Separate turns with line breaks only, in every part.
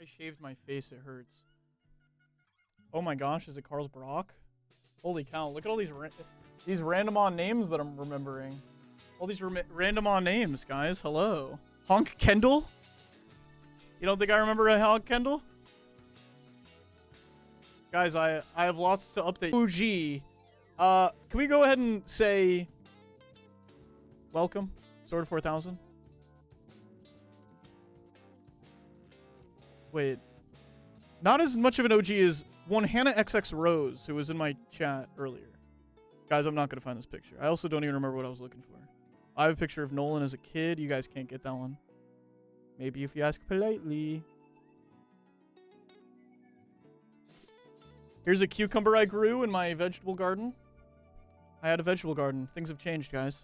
I shaved my face. It hurts. Oh my gosh, is it Carl's Brock? Holy cow! Look at all these random on names that I'm remembering. All these random on names, guys. Hello, Honk Kendall. You don't think I remember a Honk Kendall? Guys, I have lots to update. OG. Can we go ahead and say welcome, Sword of 4000? Wait. Not as much of an OG as one Hannah XX Rose, who was in my chat earlier. Guys, I'm not going to find this picture. I also don't even remember what I was looking for. I have a picture of Nolan as a kid. You guys can't get that one. Maybe if you ask politely. Here's a cucumber I grew in my vegetable garden. I had a vegetable garden. Things have changed, guys.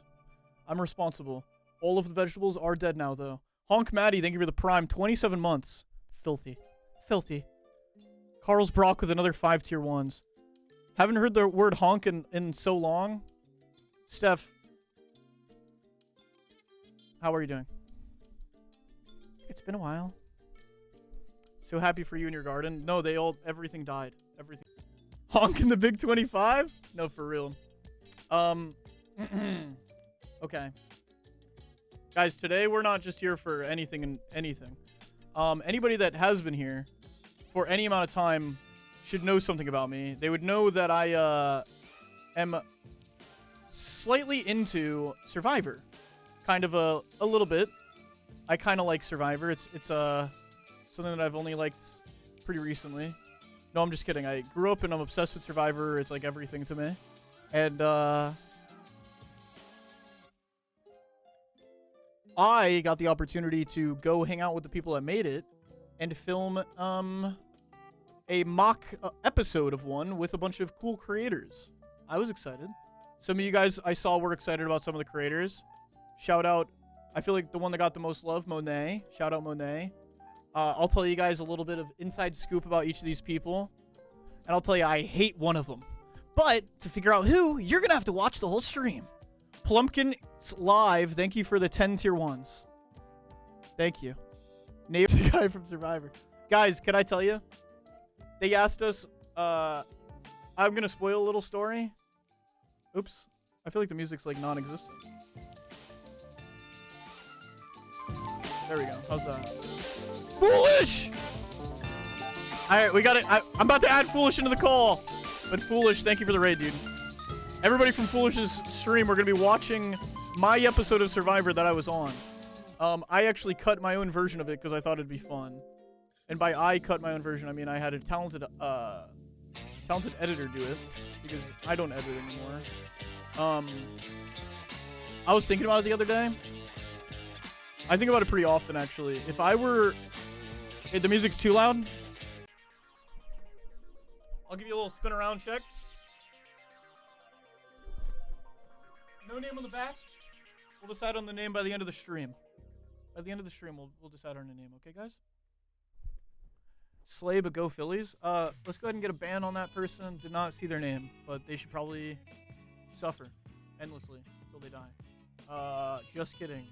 I'm responsible. All of the vegetables are dead now, though. Honk Maddie, thank you for the prime. 27 months. Filthy. Filthy. Carl's Brock with another 5 tier 1s. Haven't heard the word honk in so long. Steph. How are you doing? It's been a while. So happy for you in your garden. No, everything died. Everything. Honk in the big 25? No, for real. Okay. Guys, today we're not just here for anything and anything. Anybody that has been here for any amount of time should know something about me. They would know that I am slightly into Survivor. Kind of a little bit. I kind of like Survivor. It's something that I've only liked pretty recently. No, I'm just kidding. I grew up and I'm obsessed with Survivor. It's like everything to me. And I got the opportunity to go hang out with the people that made it and film a mock episode of one with a bunch of cool creators. I was excited. Some of you guys I saw were excited about some of the creators. Shout out, I feel like the one that got the most love, Monet. Shout out Monet. I'll tell you guys a little bit of inside scoop about each of these people. And I'll tell you, I hate one of them. But to figure out who, you're going to have to watch the whole stream. Plumpkin Live, thank you for the 10 tier 1s. Thank you. Nate's the guy from Survivor. Guys, can I tell you? They asked us, I'm going to spoil a little story. Oops. I feel like the music's like non-existent. There we go. How's that? Foolish! Alright, we got it. I'm about to add Foolish into the call. But Foolish, thank you for the raid, dude. Everybody from Foolish's stream, we're going to be watching my episode of Survivor that I was on. I actually cut my own version of it because I thought it'd be fun. And by I cut my own version, I mean I had a talented editor do it. Because I don't edit anymore. I was thinking about it the other day. I think about it pretty often, actually. If I were... Hey, the music's too loud? I'll give you a little spin around check. No name on the back. We'll decide on the name by the end of the stream. By the end of the stream, we'll decide on the name. Okay, guys? Slay, but go Phillies. Let's go ahead and get a ban on that person. Did not see their name, but they should probably suffer endlessly until they die. Just kidding.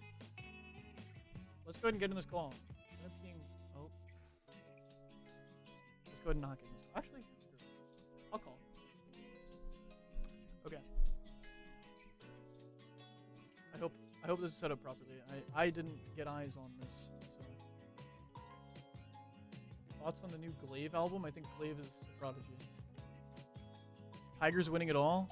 Let's go ahead and get in this call. Oh. Let's go ahead and not get in this call. Actually, I'll call. Okay. I hope this is set up properly. I didn't get eyes on this. So. Thoughts on the new Glaive album? I think Glaive is Prodigy. Tigers winning it all?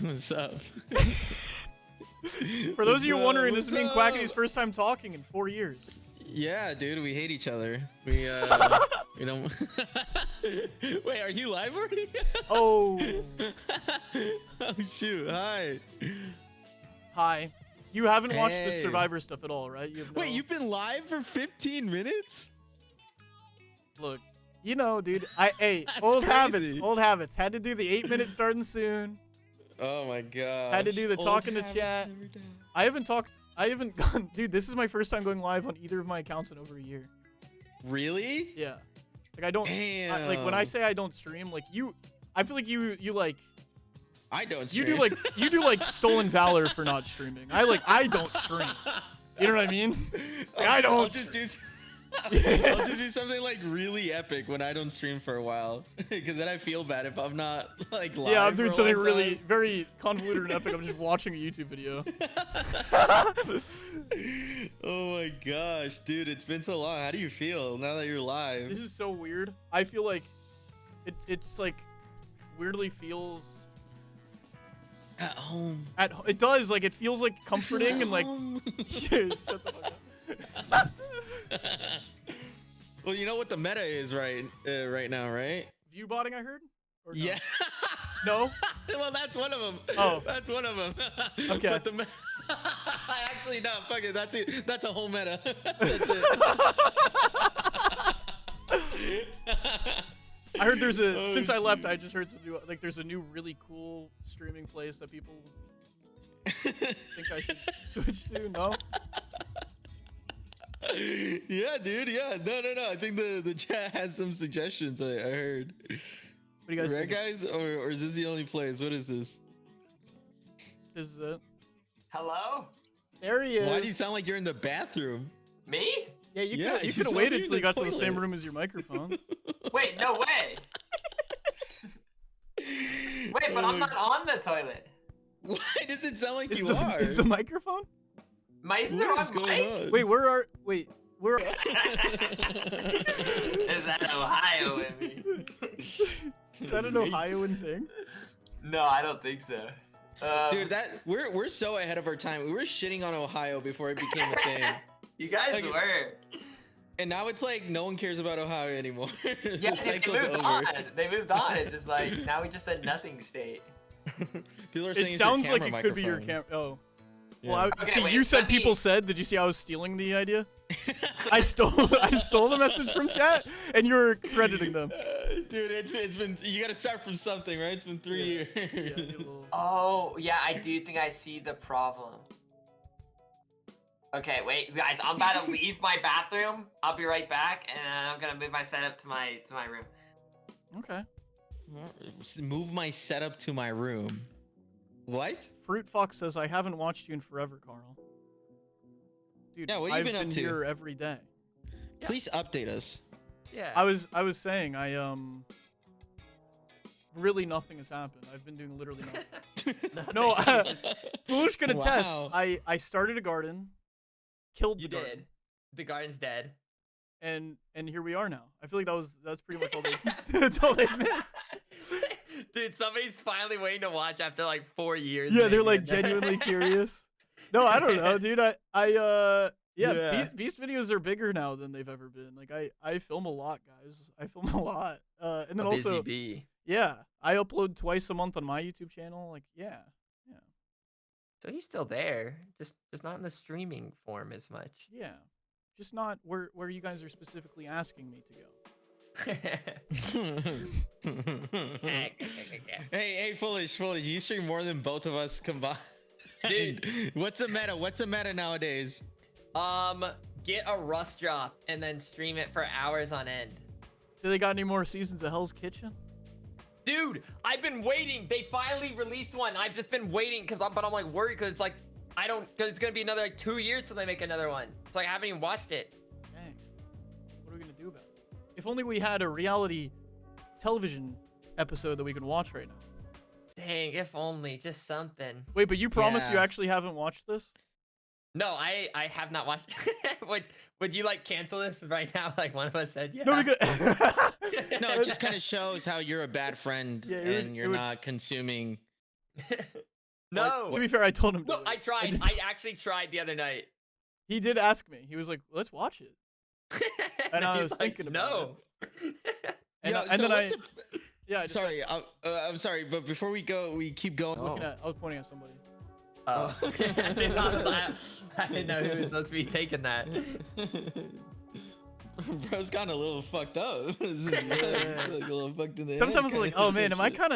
What's up?
For those of you wondering, this is me and Quackity's first time talking in 4 years.
Yeah, dude, we hate each other. We we don't. Wait, are you live already?
Oh.
Oh shoot! Hi.
Hi. You haven't watched the Survivor stuff at all, right?
Wait, you've been live for 15 minutes?
Look, you know, dude. Hey,
That's
old
crazy.
habits. Old habits. Had to do the 8-minute starting soon.
Oh my god.
Had to do the talking to chat. I haven't gone. Dude, this is my first time going live on either of my accounts in over a year.
Really?
Yeah. Like I don't.
Damn.
Like when I say I don't stream, like I feel like you like.
I don't
You
stream.
do like stolen valor for not streaming. I don't stream. You know what I mean? Like, I don't.
I'll just do. I'll just do something like really epic when I don't stream for a while, because then I feel bad if I'm not like live.
Yeah, I'm doing
for a
something
long
really
time.
very convoluted and epic. I'm just watching a YouTube video.
Oh my gosh, dude, it's been so long. How do you feel now that you're live?
This is so weird. I feel like it's like weirdly feels
At home.
it does like it feels like comforting and like
home.
shut the fuck up.
Well, you know what the meta is right now, right?
View botting, I heard? Or no?
Yeah.
No?
Well, that's one of them.
Oh.
That's one of them.
Okay.
But the actually, no, fuck it. That's it. That's a whole meta. That's it.
I heard there's a
Oh,
since I left,
shit.
I just heard some new like there's a new really cool streaming place that people think I should switch to. No?
Yeah, dude. Yeah. No. I think the chat has some suggestions. I heard.
What do you guys
Right,
think?
guys? Or is this the only place? What is this?
This is it.
Hello?
There he is.
Why do you sound like you're in the bathroom?
Me?
Yeah, you
Yeah,
could
you
have
sound
waited
like
till
you're
you got
in
to
the
the same
toilet.
room as your microphone.
Wait, no way. Wait, but I'm not on the toilet.
Why does it sound like
Is
you
the,
are?
is the microphone?
Isn't
What
there
is
on
going
mic?
on?
Wait, where?
Is that Ohio in me?
Is that an Ohioan thing?
No, I don't think so.
Dude, we're so ahead of our time. We were shitting on Ohio before it became a thing,
you guys
like-
were.
and now it's like no one cares about Ohio anymore. The
Yeah, they
cycle's
moved
over.
on. They moved on. It's just like now we just said nothing state.
People are saying
It
it's
sounds
your
like it
camera
could be your
microphone.
camera. Oh.
Yeah.
Well,
Okay,
see,
wait,
you said
let me-
people said. Did you see I was stealing the idea? I stole the message from chat, and you're crediting them.
Dude, it's been, you gotta start from something, right? It's been 3 years.
Yeah, get a little-
Oh, yeah, I do think I see the problem. Okay, wait, guys, I'm about to leave my bathroom. I'll be right back, and I'm gonna move my setup to my room.
Okay.
Move my setup to my room. What?
Fruit Fox says I haven't watched you in forever, Carl. Dude,
Yeah, what have you
I've
been up to?
here every day.
Please update us.
Yeah.
I was saying really nothing has happened. I've been doing literally nothing. No, Foolish can attest.
Wow.
I started a garden, killed
You
the garden,
did. The garden's dead.
and here we are now. I feel like that's pretty much all they that's all they've missed.
Dude, somebody's finally waiting to watch after like 4 years.
Yeah, they're
maybe.
like genuinely curious. No, I don't know, dude.
Yeah.
Beast videos are bigger now than they've ever been. Like I film a lot, guys. I film a lot. And then
A busy
also,
bee.
yeah, I upload twice a month on my YouTube channel. Like, yeah.
So he's still there, just not in the streaming form as much.
Yeah. Just not where you guys are specifically asking me to go.
Hey, Foolish, you stream more than both of us combined.
Dude.
What's the meta? What's the meta nowadays?
Get a Rust drop and then stream it for hours on end.
Do they got any more seasons of Hell's Kitchen?
Dude, I've been waiting. They finally released one. I've just been waiting but I'm like worried because it's like because it's gonna be another like 2 years till they make another one. So I haven't even watched it.
Dang. What are we gonna do about it? If only we had a reality television episode that we could watch right now.
Dang, if only just something.
Wait, but you promise you
Yeah.
actually haven't watched this?
No, I have not watched. would you like cancel this right now? Like one of us said, yeah.
No, because
No, it just kind of shows how you're a bad friend
Yeah, it would-
and you're
it would-
not consuming.
No.
to be fair, I told him.
No,
to.
I tried.
did-
I actually tried the other night.
He did ask me. He was like, "Let's watch it." And I
he's
was
like,
thinking about
no.
And,
Yo,
and
so
then
what's
yeah, I just
Sorry, I'm sorry, but before we keep going.
was looking at. I was pointing at somebody.
Oh. I didn't know who was supposed to be taking that.
Bro's gotten a little fucked up. This is like a little fucked in the head
Sometimes I'm like,
kinda
"Oh man, am I
shit.
kind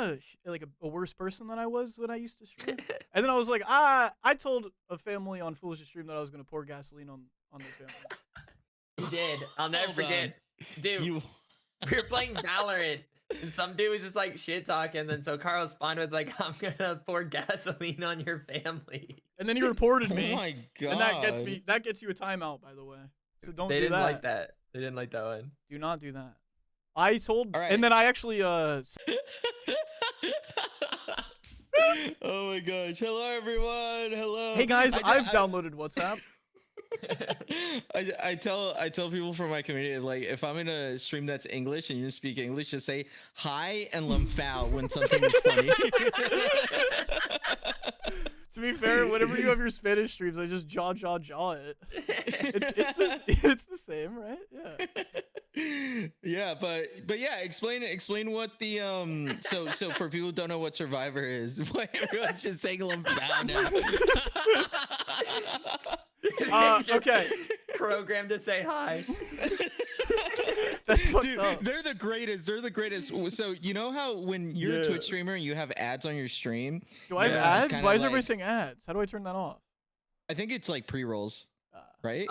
of like a worse person than I was when I used to stream?" And then I was like, I told a family on Foolish Stream that I was gonna pour gasoline on their family.
He did. I'll never
Hold
forget. Dude,
You
we were playing Valorant And some dude was just like shit talking. Then so Carl responded with like, "I'm gonna pour gasoline on your family."
And then he reported
Oh
me.
my god.
And that gets you a timeout, by the way. So don't
They
do
didn't
that.
like that. They didn't like that one.
Do not do that. I told,
All right.
and then I actually
Oh my gosh. Hello everyone. Hello.
hey guys, I've downloaded WhatsApp.
I tell people from my community, like, if I'm in a stream that's English and you speak English, just say hi and lamphao when something is funny.
To be fair, whenever you have your Spanish streams, I just jaw it. It's the same, right? Yeah.
Yeah, but yeah, explain what the so for people who don't know what Survivor is, why everyone's just saying lamphao now.
Just
Okay.
Programmed to say hi.
That's fucked
Dude,
up.
they're the greatest. They're the greatest. So you know how when you're a
Yeah.
Twitch streamer and you have ads on your stream?
Do I have
Yeah.
ads?
Kinda
Why is
like-
everybody saying ads? How do I turn that off?
I think it's like pre-rolls, right?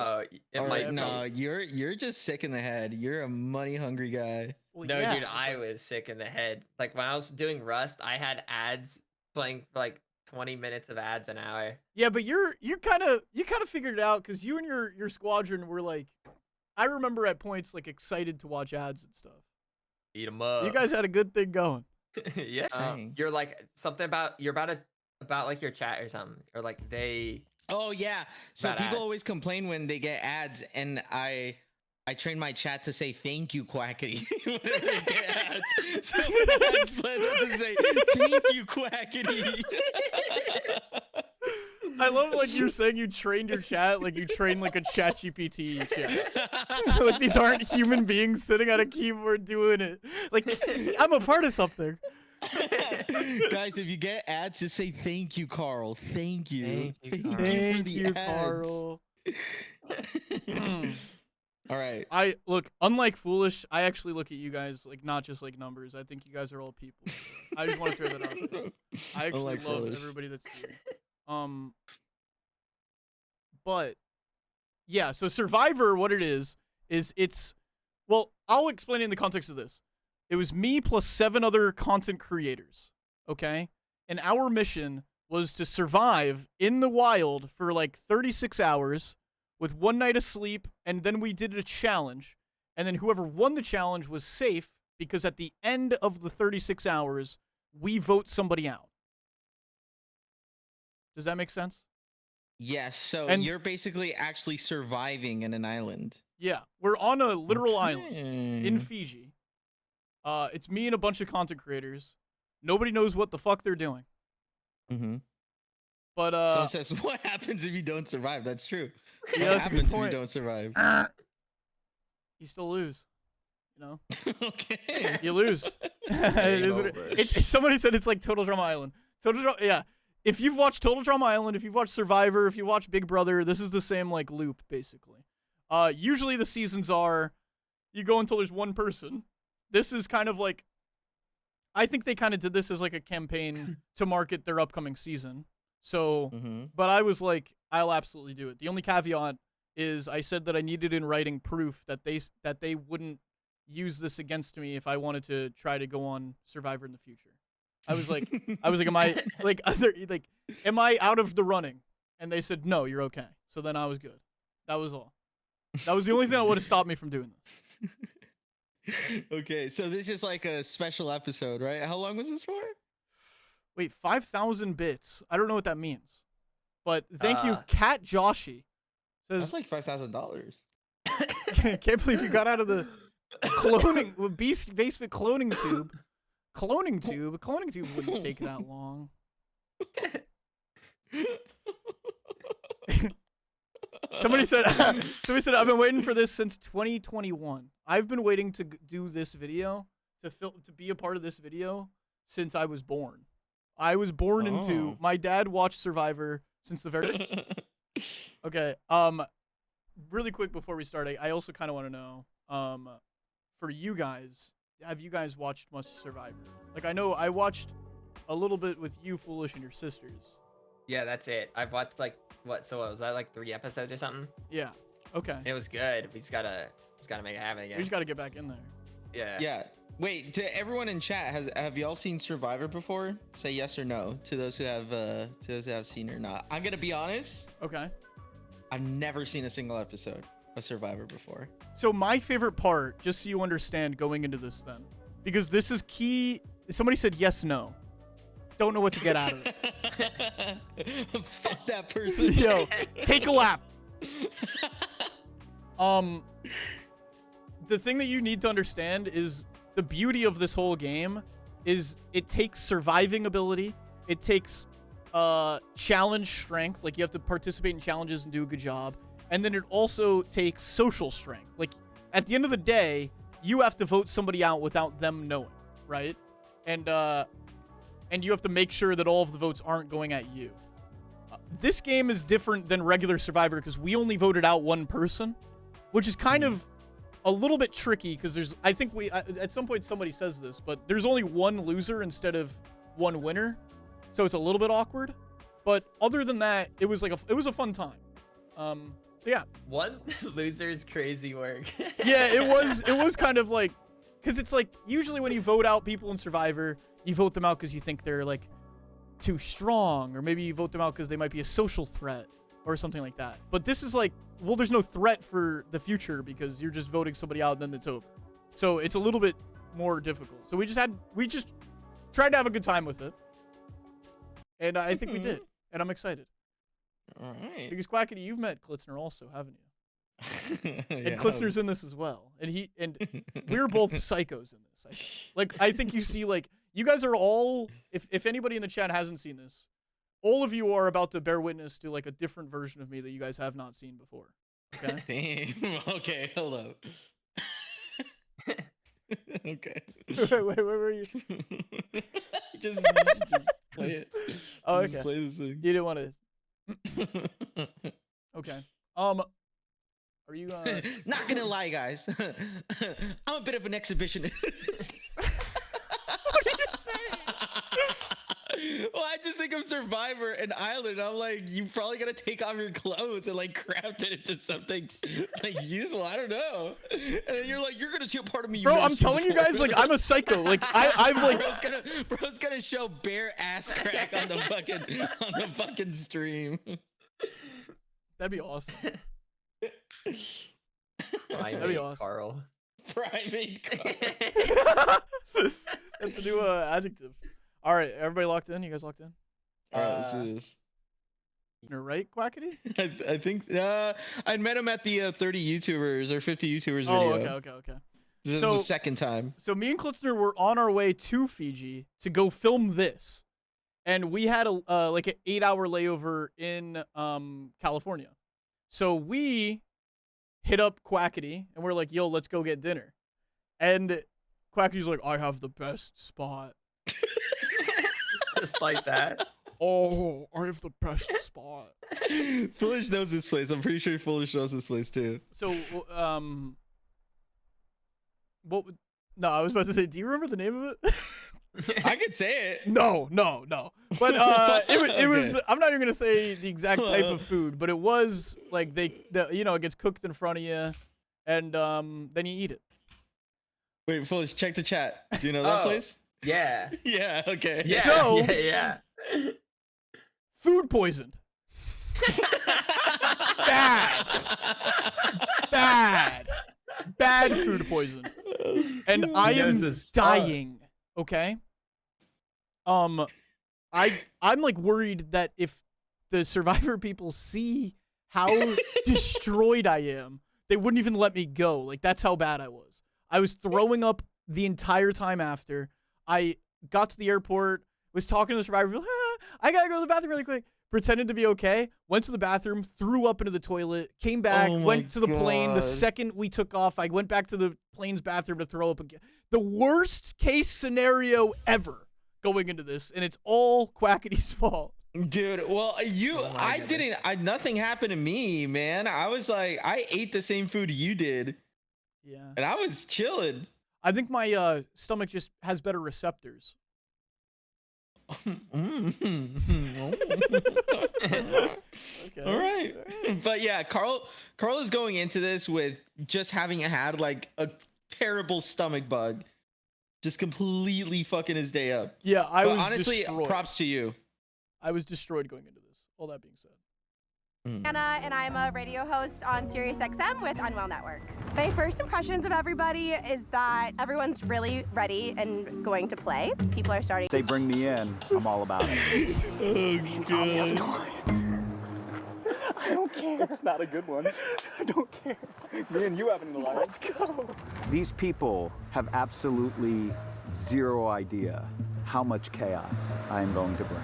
It
Or
might
no,
be.
you're just sick in the head. You're a money hungry guy.
Well,
No,
yeah,
dude, I was sick in the head. Like when I was doing Rust, I had ads playing for like 20 minutes of ads an hour.
Yeah, but you kind of figured it out because you and your squadron were like, I remember at points like excited to watch ads and stuff.
Eat 'em up.
You guys had a good thing going.
Yeah.
Dang.
You're like something about about like your chat or something, or like they.
Oh yeah. So
Bad
people
ads.
always complain when they get ads, and I train my chat to say thank you, Quackity. Whenever they get ads. So when I explain them to say thank you, Quackity.
I love like you're saying you trained your chat like you train like a chat GPT chat. Like these aren't human beings sitting at a keyboard doing it. Like I'm a part of something.
Guys, if you get ads, just say thank you, Carl. Thank you.
Thank you, Carl.
for
Thank
the
you,
ads.
Carl.
All right.
I look, unlike Foolish, I actually look at you guys like not just like numbers. I think you guys are all people. I just want to throw that out there. I actually
Unlike
love
Foolish.
everybody that's here. But yeah, so Survivor, what it is it's well, I'll explain it in the context of this. It was me plus 7 other content creators, okay? And our mission was to survive in the wild for like 36 hours with 1 night of sleep, and then we did a challenge. And then whoever won the challenge was safe because at the end of the 36 hours, we vote somebody out. Does that make sense?
Yes. So
And-
you're basically actually surviving in an island.
Yeah, we're on a literal island in
Okay.
Fiji. It's me and a bunch of content creators. Nobody knows what the fuck they're doing.
Mm-hmm.
But
Someone says, "What happens if you don't survive?" That's true.
Yeah,
what
that's a good
happens if
point.
you don't survive?
you still lose. You know,
Okay.
you lose. It is what
over.
somebody said it's like Total Drama Island. Total Drama, yeah. If you've watched Total Drama Island, if you've watched Survivor, if you watch Big Brother, this is the same like loop basically. Usually the seasons are you go until there's one person. This is kind of like I think they kind of did this as like a campaign to market their upcoming season. So,
Mm-hmm.
but I was like, I'll absolutely do it. The only caveat is I said that I needed in writing proof that they wouldn't use this against me if I wanted to try to go on Survivor in the future. I was like, am I am I out of the running? And they said, no, you're okay. So then I was good. That was all. That was the only thing that would have stopped me from doing this.
Okay, so this is like a special episode, right? How long was this for?
Wait, 5,000 bits. I don't know what that means. But thank you,
Uh,
Cat Joshi.
That's
Says,
like $5,000.
can't believe you got out of the cloning basement cloning tube. Cloning tube wouldn't take that long. Somebody said I've been waiting for this since 2021. I've been waiting to do this video to be a part of this video since I was born. I was born into
Oh.
my dad watched Survivor since the very Okay. Really quick before we start, I also kind of want to know for you guys, have you guys watched much Survivor? Like I know I watched a little bit with you, Foolish, and your sisters.
Yeah, that's it. I've watched like what was that like 3 episodes or something?
Yeah. Okay.
And it was good. We just gotta make it happen
We
again.
just got to get back in there.
Yeah.
Yeah. Wait, to everyone in chat, have y'all seen Survivor before? Say yes or no to those who have seen or not. I'm gonna be honest.
Okay.
I've never seen a single episode of Survivor before.
So my favorite part, just so you understand going into this then, because this is key. Somebody said yes, no. Don't know what to get out of it.
Fuck that person.
Yo, take a lap. The thing that you need to understand is the beauty of this whole game is it takes surviving ability. It takes challenge strength. Like, you have to participate in challenges and do a good job. And then it also takes social strength. Like, at the end of the day, you have to vote somebody out without them knowing, right? And you have to make sure that all of the votes aren't going at you. This game is different than regular Survivor because we only voted out one person, which is kind of a little bit tricky because I think at some point somebody says this, but there's only one loser instead of one winner. So it's a little bit awkward. But other than that, it was a fun time. So yeah.
One loser is crazy work.
Yeah, it was kind of like, because it's like, usually when you vote out people in Survivor, you vote them out because you think they're like too strong, or maybe you vote them out because they might be a social threat or something like that. But this is like, well, there's no threat for the future because you're just voting somebody out and then it's over. So it's a little bit more difficult. So we just tried to have a good time with it. And I think we did. And I'm excited.
All right.
Because Quackity, you've met Klitzner also, haven't you?
Yeah.
And Klitzner's in this as well. And we're both psychos in this. I think you see, like, you guys are all, if anybody in the chat hasn't seen this, all of you are about to bear witness to, like, a different version of me that you guys have not seen before. Okay?
Damn. Okay, hold up. Okay.
wait, where were you?
just play it.
Oh,
Just
okay.
play this thing.
You didn't want to. Okay. Are you,
Not gonna lie, guys. I'm a bit of an exhibitionist.
What are you saying?
Well, I just think of Survivor and Island. I'm like, you probably gotta take off your clothes and like craft it into something like useful. I don't know. And then you're like, you're gonna see a part of me.
Bro, I'm telling you guys, like, I'm a psycho. Like, I've like.
Bro's gonna show bare ass crack on the fucking stream.
That'd be awesome.
That'd
be awesome.
Carl.
Primate.
That's a new adjective. All right, everybody locked in? You guys locked in?
All right, let's do this.
You're right, Quackity?
I think I met him at the 30 YouTubers or 50 YouTubers
Oh,
video.
okay.
This is
So-
the second time.
So me and Klitzner were on our way to Fiji to go film this. And we had like an 8-hour layover in California. So we hit up Quackity and we're like, yo, let's go get dinner. And Quackity's like, I have the best spot.
Just like that.
Oh, I have the best spot.
Foolish knows this place. I'm pretty sure Foolish knows this place too.
So, no, I was about to say, do you remember the name of it?
I could say it.
No. But it was.
Okay.
I'm not even gonna say the exact type of food, but it was like it gets cooked in front of you, and then you eat it.
Wait, Foolish, check the chat. Do you know that
Oh.
place?
Yeah.
Yeah. Okay.
Yeah.
So-
yeah.
Food poisoned. Bad food poison, and I
He knows
am
his spot.
dying. Okay. I'm like worried that if the Survivor people see how destroyed I am, they wouldn't even let me go. Like, that's how bad I was. I was throwing up the entire time after. I got to the airport, was talking to the Survivor, I gotta go to the bathroom really quick. Pretended to be okay, went to the bathroom, threw up into the toilet, came back,
Oh my
went to the plane. The
God.
second we took off, I went back to the plane's bathroom to throw up again. The worst case scenario ever going into this, and it's all Quackity's fault.
Dude, well,
Oh my goodness.
nothing happened to me, man. I was like, I ate the same food you did,
Yeah.
and I was chilling.
I think my stomach just has better receptors. Okay.
All right. But yeah, Carl is going into this with just having had like a terrible stomach bug. just completely fucking his day up.
Yeah, I
But
was
honestly,
destroyed.
props to you.
I was destroyed going into this. All that being said.
Anna, and I'm a radio host on Sirius XM with Unwell Network. My first impressions of everybody is that everyone's really ready and going to play. People are starting.
They bring me in, I'm all about it.
Oh, God.
I don't care. It's not a good one. I don't care. Me and you have an alliance. Let's go. These people have absolutely zero idea how much chaos I am going to bring.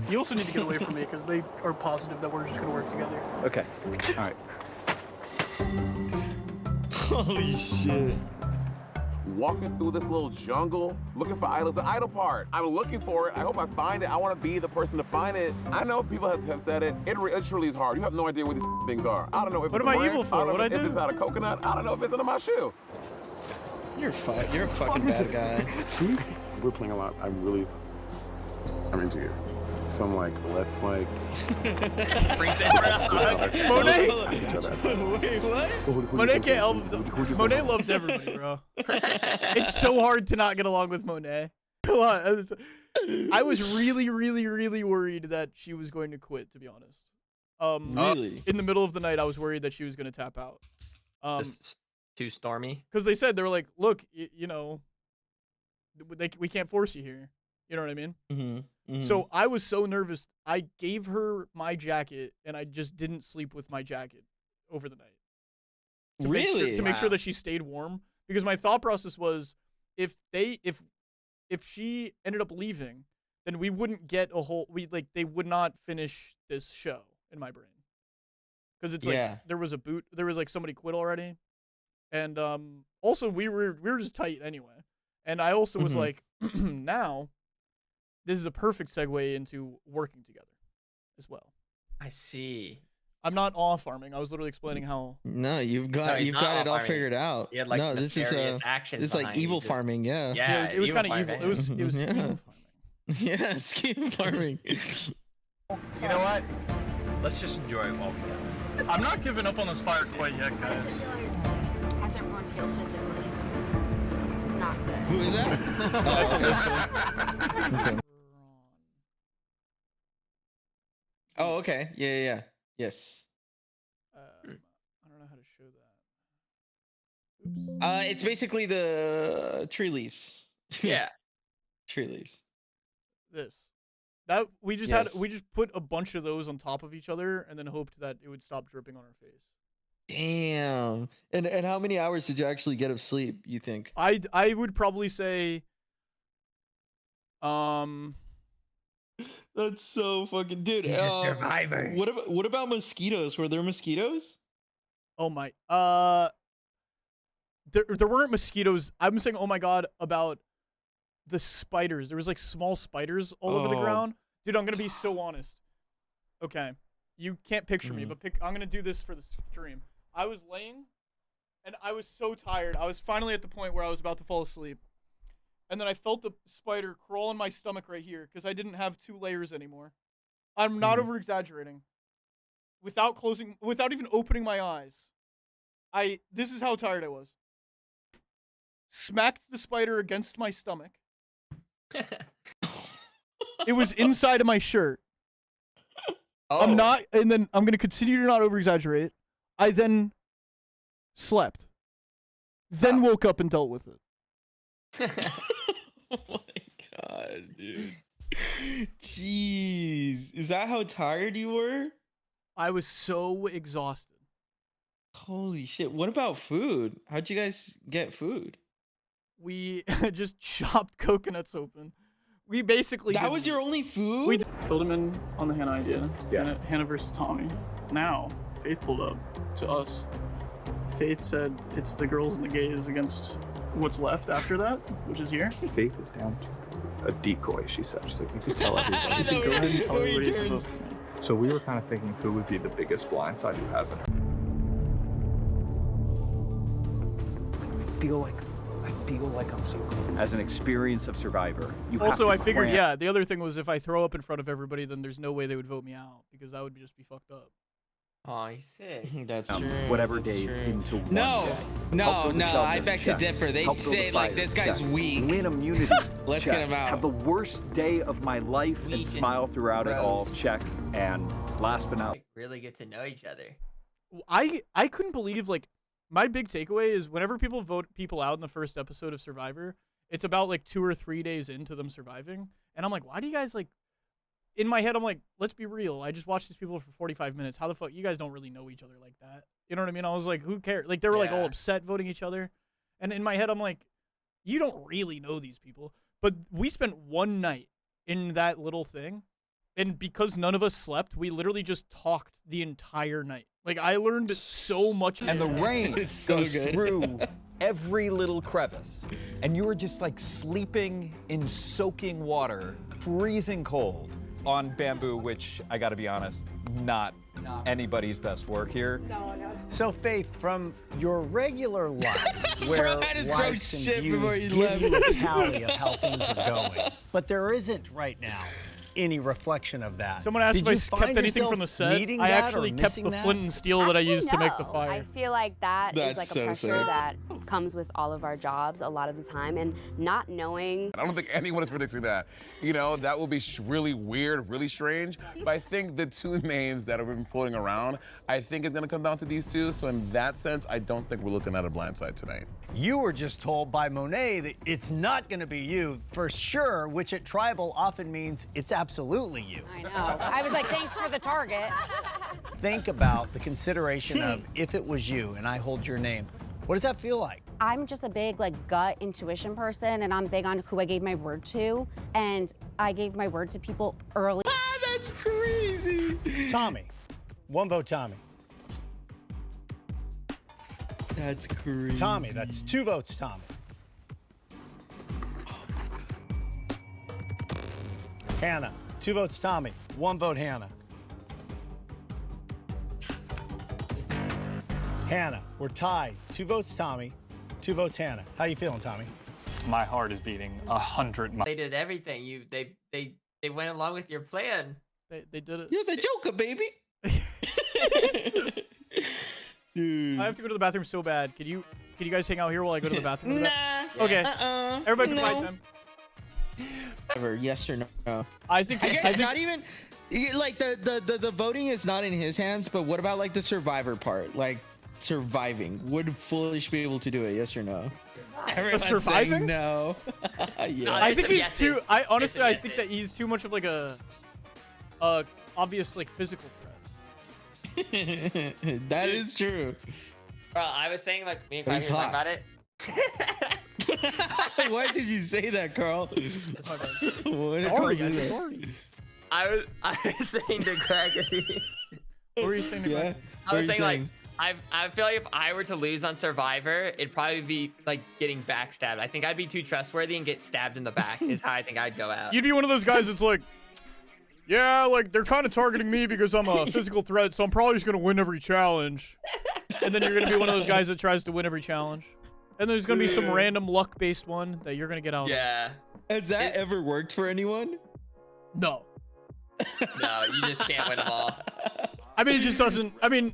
You also need to get away from me because they are positive that we're just gonna work together.
Okay. All right.
Holy shit.
Walking through this little jungle, looking for idols, the idol part. I'm looking for it. I hope I find it. I want to be the person to find it. I know people have said it. It truly is hard. You have no idea what these things are. I don't know if
What
it's
am
a
I
ring.
evil for?
I don't know
What'd I
if
do?
it's out of coconut. I don't know if it's under my shoe.
You're a fucking bad guy.
See, we're playing a lot. I'm into you. So I'm like, let's like.
Monet?
each other.
Wait, what?
Monet can't help himself.
Who'd you say?
Monet loves everybody, bro. It's so hard to not get along with Monet. Come on. I was really, really, really worried that she was going to quit, to be honest.
Really?
In the middle of the night, I was worried that she was going to tap out.
Just too stormy.
Because they said, they were like, look, you know, we can't force you here. You know what I mean?
Mm-hmm.
So I was so nervous. I gave her my jacket, and I just didn't sleep with my jacket over the night.
Really?
To make sure
Wow.
that she stayed warm. Because my thought process was, if she ended up leaving, then we wouldn't get a whole. They would not finish this show in my brain. Because it's like
Yeah.
there was like somebody quit already, and also we were just tight anyway. And I also was
Mhm.
like, now. This is a perfect segue into working together as well.
I see.
I'm not off farming. I was literally explaining how.
No, you've
No,
got
he's not
it all
farming.
figured out.
He had like
no, this is
nefarious actions.
this is like
behind it.
evil
He's just-
farming. Yeah.
Yeah,
it was kind of evil.
farming.
It was
Yeah.
scheme farming.
Yeah, scheme farming.
You know what? Let's just enjoy it while we can.
I'm not giving up on this fire quite yet, guys.
How's everyone feel physically? Not good.
Who is that? Oh, okay. Yeah. Yes.
I don't know how to show that. Oops.
It's basically the tree leaves.
Yeah.
Tree leaves.
This. That we just
Yes.
we just put a bunch of those on top of each other and then hoped that it would stop dripping on our face.
Damn. And how many hours did you actually get of sleep, you think?
I would probably say
That's so fucking dude.
He's a survivor.
What about mosquitoes? Were there mosquitoes?
oh my there weren't mosquitoes. I'm saying oh my god about the spiders. There was like small spiders all over the
Oh.
ground. Dude, I'm going to be so honest. Okay. You can't picture me,
Mhm.
but I'm going to do this for the stream. I was laying and I was so tired. I was finally at the point where I was about to fall asleep. And then I felt the spider crawl in my stomach right here because I didn't have 2 layers anymore. I'm not
Mhm.
over exaggerating. Without even opening my eyes. This is how tired I was. Smacked the spider against my stomach. It was inside of my shirt.
Oh.
I'm not, and then I'm going to continue to not over exaggerate. I then slept. Then woke up and dealt with it.
Oh my god, dude. Jeez. Is that how tired you were?
I was so exhausted.
Holy shit. What about food? How'd you guys get food?
We just chopped coconuts open. We basically
That was your only food?
We filled him in on the Hannah idea.
Yeah.
Hannah versus Tommy. Now, Faith pulled up to us. Faith said it's the girls and the gays against what's left after that, which is here.
Faith is down to a decoy, she said. She's like, you could tell everybody.
I know,
Go ahead and tell
when he
everybody to
turns-
vote for me.
So we were kind of thinking who would be the biggest blindside who hasn't.
I feel like I'm so close. As an experience of survivor, you have
Also,
to
I figured,
cramp.
yeah, the other thing was if I throw up in front of everybody, then there's no way they would vote me out because that would just be fucked up.
Oh, he's sick.
That's true.
whatever
that's
days
true.
into one
No,
day.
no,
Help build a
no.
shelter,
I beg to
check.
differ. They'd
Help build a
say like
fire,
this guy's
check.
weak.
Win immunity.
Let's
check.
get him out.
Have the worst day of my life
Weak
and
and
smile throughout it all.
gross.
Check. And last but not
Like, really get to know each other.
I couldn't believe, like, my big takeaway is whenever people vote people out in the first episode of Survivor, it's about like 2 or 3 days into them surviving, and I'm like, why do you guys, like, in my head I'm like, let's be real, I just watched these people for 45 minutes. How the fuck you guys don't really know each other like that? You know what I mean? I was like, who cares? Like, they were like all
Yeah.
upset voting each other, and in my head I'm like, you don't really know these people. But we spent one night in that little thing, and because none of us slept, we literally just talked the entire night. Like, I learned so much.
And the rain
It's so
goes
good.
through every little crevice. And you were just like sleeping in soaking water, freezing cold on bamboo, which I gotta be honest, not anybody's best work here.
So, Faith, from your regular life, where
Bro, I had to throw
likes and
shit before
views
you
give you a tally of how things are going, but there isn't right now any reflection of that.
Someone asked
Did
if I
you find
kept anything
yourself
from the set.
needing
I
that or
actually kept
missing
the
that?
flint and steel that I
Actually,
used to make the
no.
fire.
I feel like that is
That's
like a
so
pressure
sick.
that comes with all of our jobs a lot of the time, and not knowing.
I don't think anyone is predicting that. You know, that would be really weird, really strange. But I think the two names that have been floating around, I think it's gonna come down to these two. So in that sense, I don't think we're looking at a blind side tonight.
You were just told by Monet that it's not going to be you for sure, which at Tribal often means it's absolutely you.
I know. I was like, thanks for the target.
Think about the consideration of if it was you and I hold your name. What does that feel like?
I'm just a big like gut intuition person, and I'm big on who I gave my word to, and I gave my word to people early.
That's crazy.
Tommy. One vote, Tommy.
That's crazy.
Tommy, that's 2 votes, Tommy. Hannah, 2 votes, Tommy. 1 vote, Hannah. Hannah, we're tied. 2 votes, Tommy. 2 votes, Hannah. How you feeling, Tommy?
My heart is beating 100 miles.
They did everything. They went along with your plan.
They did it.
You're the Joker, baby. Dude.
I have to go to the bathroom so bad. Can you guys hang out here while I go to the bathroom?
Nah.
Okay. Everybody
No.
quiet time.
Ever, yes or no?
I think
I guess not even like the voting is not in his hands, but what about like the survivor part? Like surviving. Would Foolish be able to do it? Yes or no? Everyone's saying
surviving?
No. Yeah.
I think
some
he's too.
yeses.
I honestly,
There's
I
some
think
yeses.
that he's too much of like a obvious like physical threat.
That is true.
Bro, I was saying like me and
But he's
Quackity were talking
hot.
about it.
Why did you say that, Carl?
That's my bad.
What
Sorry, I'm
is it?
sorry.
I was saying to Quackity.
What were you saying? To
Yeah.
Quackity?
I was saying like I feel like if I were to lose on Survivor, it'd probably be like getting backstabbed. I think I'd be too trustworthy and get stabbed in the back is how I think I'd go out.
You'd be one of those guys that's like, yeah, like they're kind of targeting me because I'm a physical threat, so I'm probably just gonna win every challenge. And then you're gonna be one of those guys that tries to win every challenge. And there's gonna be some random luck-based one that you're gonna get out.
Yeah.
Has that ever worked for anyone?
No.
No, you just can't win them all.
I mean, it just doesn't. I mean,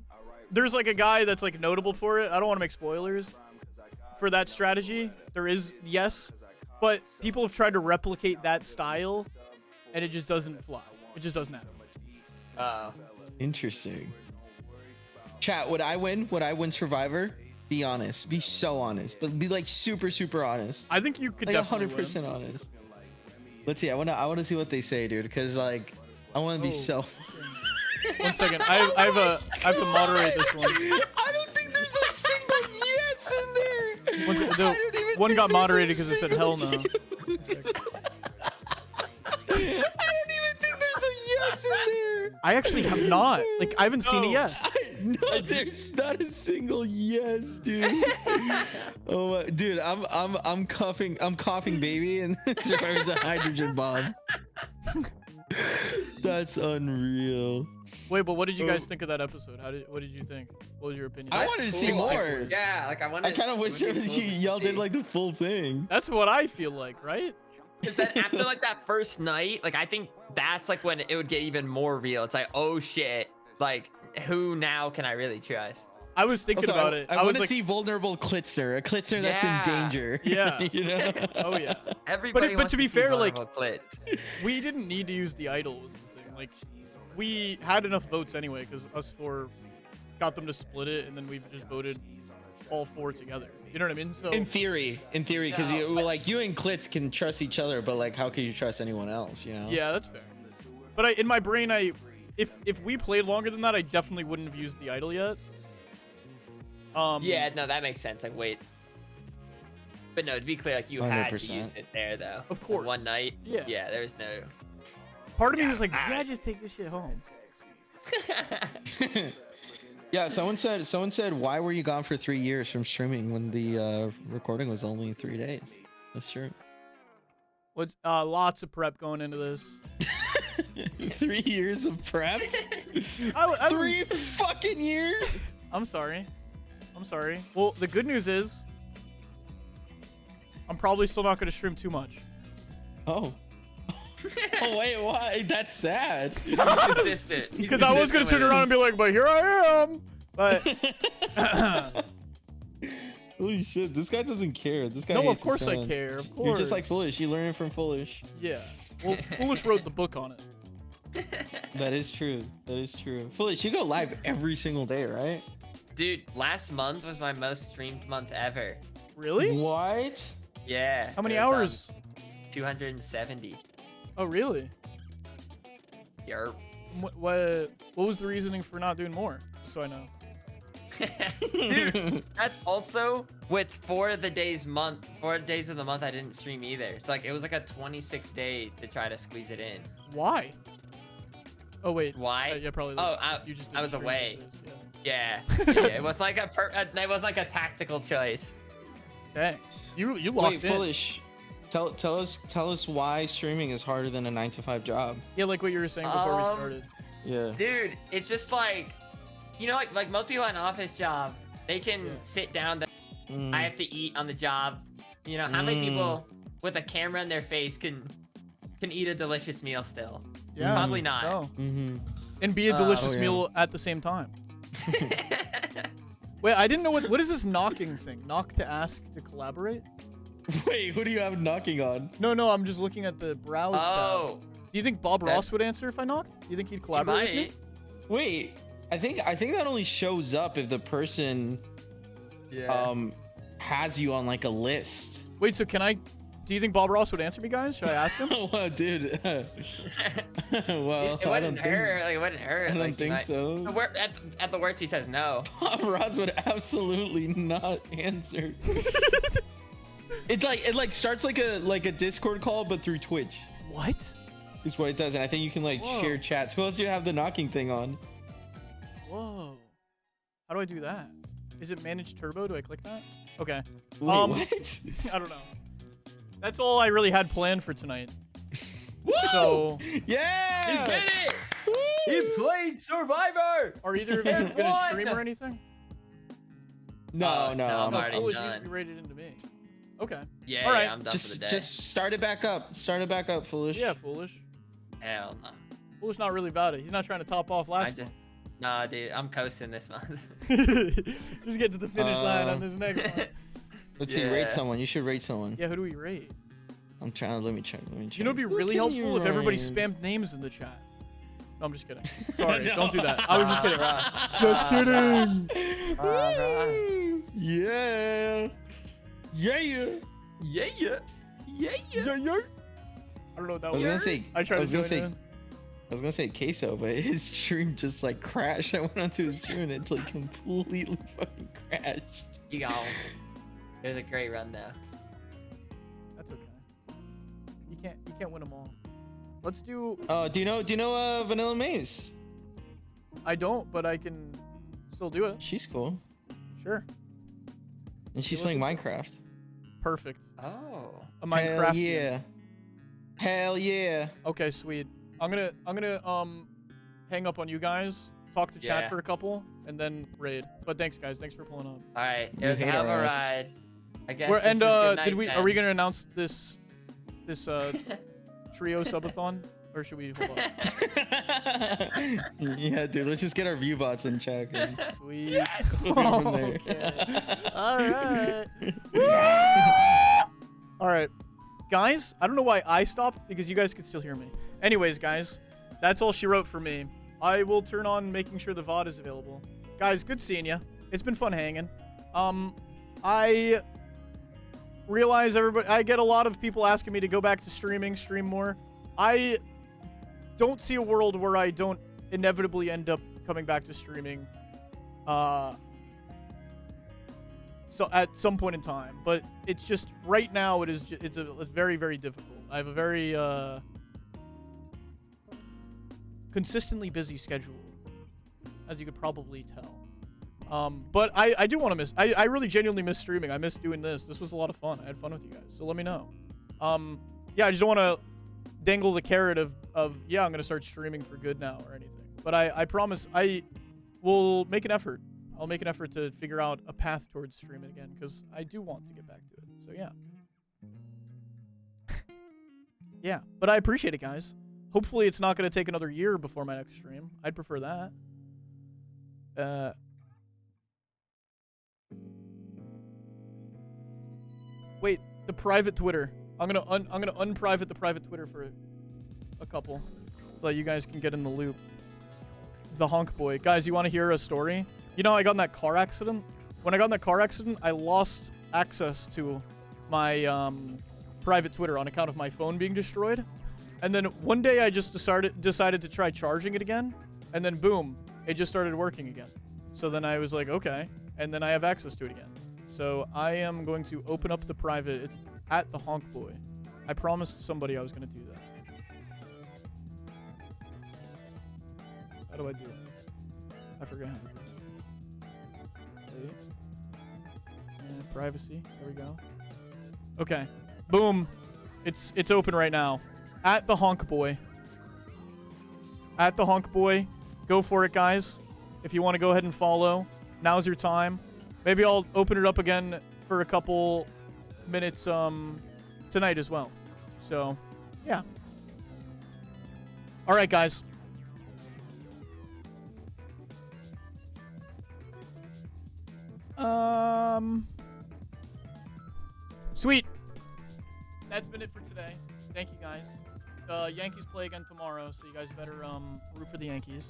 there's like a guy that's like notable for it. I don't want to make spoilers for that strategy. There is, yes, but people have tried to replicate that style, and it just doesn't fly. It just doesn't happen.
Interesting. Chat, would I win? Would I win Survivor? Be honest. Be so honest. But be like super, super honest.
I think you could
Like
definitely
100% honest. Let's see. I wanna see what they say, dude. Because like, I want to be
Oh.
so.
1 second. I have to moderate this one.
I don't think there's a single yes in there.
One sec-
I don't even
one
think
got
there's a
moderated because it said hell
single
no.
I don't even think there's a yes in there.
I actually have not. Like, I haven't seen it yet.
No, there's not a single yes, dude. Oh my, dude, I'm coughing, baby, and Survivor's a hydrogen bomb. That's unreal.
Wait, but what did you guys think of that episode? What did you think? What was your opinion?
I wanted to see more.
Yeah, like I wanted.
I kind of wish y'all did like the full thing.
That's what I feel like, right?
Because then after like that first night, like I think that's like when it would get even more real. It's like, oh shit, like, who now can I really trust?
I was thinking
Also,
about it.
I
was
want to
like,
see vulnerable Klitzer, a Klitzer that's in
Yeah.
danger.
Yeah.
You know?
oh yeah.
Everybody
but
wants
to be
see
fair, like,
vulnerable clits.
we didn't need to use the idol was the thing. Like, we had enough votes anyway because us four got them to split it, and then we've just voted all four together. You know what I mean? So
In theory, because
No,
like you and Klitz can trust each other, but like, how can you trust anyone else? You know?
yeah, that's fair. But in my brain, if we played longer than that, I definitely wouldn't have used the idol yet.
Yeah, no, that makes sense. Like, wait. But no, to be clear, like, you had to
100%.
use it there, though.
Of course.
One night.
Yeah.
Yeah, there's no.
Part of me was like, yeah, just take this shit home.
Yeah, someone said, why were you gone for 3 years from streaming when the recording was only 3 days? That's true.
What's lots of prep going into this.
3 years of prep?
I
3 fucking years?
I'm sorry. Well, the good news is, I'm probably still not going to stream too much.
Oh. Oh wait, why? That's sad.
He's consistent.
Because I was going to turn around and be like, but here I am. But
Holy shit, this guy doesn't care. This guy
no,
hates
of course
his
I
fans.
care. Of course.
You're just like Foolish. You learn it from Foolish.
Yeah. Well, Foolish wrote the book on it.
That is true. That is true. Foolish, you go live every single day, right?
Dude, last month was my most streamed month ever.
Really?
What?
Yeah.
How many
it was,
hours?
270.
Oh, really?
Yerp.
What was the reasoning for not doing more? So I know.
Dude, that's also with 4 of the days of the month I didn't stream either. So like it was like a 26 day to try to squeeze it in.
Why? Oh wait.
Why?
Yeah, probably.
Oh,
you just
I
didn't
was
stream
away.
those days,
Yeah. Yeah, it was like it was like a tactical choice.
Dang. You locked
Wait,
in.
Foolish. Tell us why streaming is harder than a 9-to-5 job.
Yeah, like what you were saying before we started.
Yeah.
Dude, it's just like, you know, like most people in an office job, they can sit down. I have to eat on the job. You know, how many people with a camera in their face can eat a delicious meal still?
Yeah.
Probably not.
No.
Mm-hmm.
And be a delicious meal at the same time. Wait, I didn't know what is this knocking thing? Knock to ask to collaborate?
Wait, who do you have knocking on?
No, I'm just looking at the browse
Oh.
tab. Do you think Bob Ross would answer if I knocked? Do you think he'd collaborate with me?
Wait, I think that only shows up if the person has you on like a list.
Wait, so do you think Bob Ross would answer me, guys? Should I ask him?
Well, dude. Well,
It wouldn't hurt. Like, it wouldn't hurt.
I don't
like,
think so.
At the worst, he says no.
Bob Ross would absolutely not answer. It starts like a Discord call, but through Twitch.
What?
Is what it does, and I think you can like share chats. Who else do you have the knocking thing on?
Whoa. How do I do that? Is it manage turbo? Do I click that? Okay.
Wait, what?
I don't know. That's all I really had planned for tonight.
Woo!
So
yeah!
He did it! He played Survivor!
Are either of you
And
gonna
won!
stream or anything?
No,
I'm already
Foolish
done.
used to be rated into me. Okay.
Yeah,
All right.
yeah, I'm done for the day.
Just start it back up. Start it back up, Foolish.
Yeah, Foolish.
Hell no.
Foolish not really about it. He's not trying to top off last
Nah, dude, I'm coasting this month.
Just get to the finish line on this next one.
Let's see, rate someone. You should rate someone.
Yeah, who do we rate?
I'm trying to let me check.
You know, it'd be really
Who can
helpful
you
if everybody
rate?
spammed names in the chat. No, I'm just kidding. Sorry,
No.
don't do that. I was just kidding.
Ross.
Just kidding.
Yeah. Yeah.
Yeah.
Yeah. I don't know what that
I was gonna say.
I tried to
was
join
gonna say.
in.
I was gonna say queso, but his stream just like crashed. I went onto his stream and it like completely fucking crashed.
You go. It was a great run though.
That's okay. You can't win them all. Let's do.
Do you know Vanilla Maze?
I don't, but I can still do it.
She's cool.
Sure.
And she's playing Minecraft.
Perfect.
Oh.
A Minecraft.
Hell yeah. Hell yeah.
Okay, sweet. I'm gonna hang up on you guys, talk to chat
Yeah.
for a couple, and then raid. But thanks, guys. Thanks for pulling up.
All right. It
You
was a
hate
hell of
our
a
ass.
ride. I guess.
We're,
this
and
is good night,
are we
then.
gonna announce this trio subathon, or should we hold on?
Yeah, dude. Let's just get our view bots in check. And
Sweet.
go from there.
Okay. All right. All right. Guys, I don't know why I stopped because you guys could still hear me. Anyways, guys, that's all she wrote for me. I will turn on making sure the VOD is available. Guys, good seeing you. It's been fun hanging. I realize I get a lot of people asking me to go back to stream more. I don't see a world where I don't inevitably end up coming back to streaming so at some point in time, but it's just right now it's very, very difficult. I have a very consistently busy schedule, as you could probably tell. But I do want to miss. I really genuinely miss streaming. I miss doing this. This was a lot of fun. I had fun with you guys. So let me know. Yeah, I just don't want to dangle the carrot of yeah, I'm gonna start streaming for good now or anything. But I promise I will make an effort. I'll make an effort to figure out a path towards streaming again because I do want to get back to it. So yeah. Yeah, but I appreciate it, guys. Hopefully it's not gonna take another year before my next stream. I'd prefer that. Wait, the private Twitter. I'm gonna unprivate the private Twitter for a couple, so that you guys can get in the loop. The honk boy, guys. You want to hear a story? You know, I got in that car accident. When I got in that car accident, I lost access to my private Twitter on account of my phone being destroyed. And then one day I just decided to try charging it again, and then boom, it just started working again. So then I was like, okay, and then I have access to it again. So I am going to open up the private. It's at the honk boy. I promised somebody I was going to do that. How do I do it? I forgot how to do it. Wait. And privacy. There we go. Okay. Boom. It's open right now. At the honk boy. At the honk boy. Go for it, guys. If you want to go ahead and follow, now's your time. Maybe I'll open it up again for a couple minutes tonight as well. So, yeah. All right, guys. Sweet. That's been it for today. Thank you, guys. The Yankees play again tomorrow, so you guys better root for the Yankees.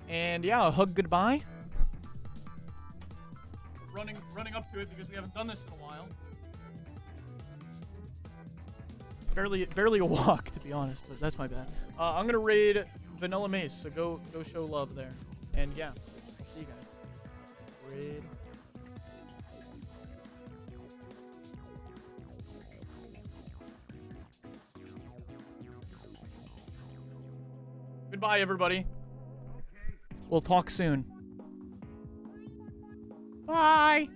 And yeah, a hug goodbye. Running up to it because we haven't done this in a while. Barely a walk, to be honest, but that's my bad. I'm gonna raid Vanilla Mace, so go show love there. And yeah, see you guys. Raid. Goodbye, everybody. We'll talk soon. Bye.